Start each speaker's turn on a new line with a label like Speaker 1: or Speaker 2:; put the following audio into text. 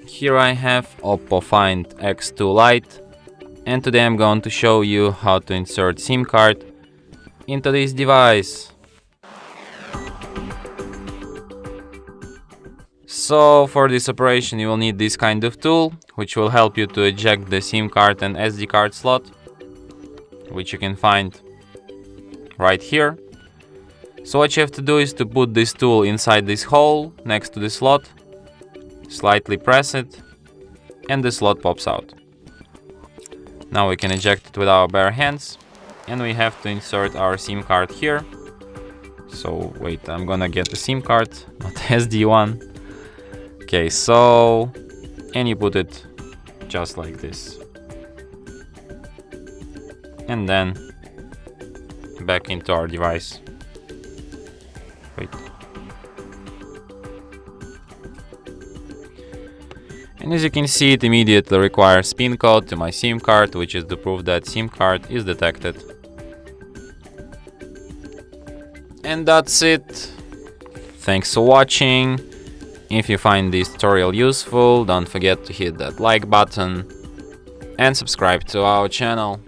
Speaker 1: Here I have OPPO Find X2 Lite, and today I'm going to show you how to insert SIM card into this device. So for this operation you will need this kind of tool, which will help you to eject the SIM card and SD card slot, which you can find right here. So what you have to do is to put this tool inside this hole next to the slot, slightly press it, and the slot pops out. Now we can eject it with our bare hands, and we have to insert our SIM card here. So wait, I'm gonna get the SIM card, not the SD one. Okay, so, and you put it just like this. And then back into our device. Wait. And as you can see, it immediately requires PIN code to my SIM card, which is the proof that SIM card is detected. And that's it. Thanks for watching. If you find this tutorial useful, don't forget to hit that like button and subscribe to our channel.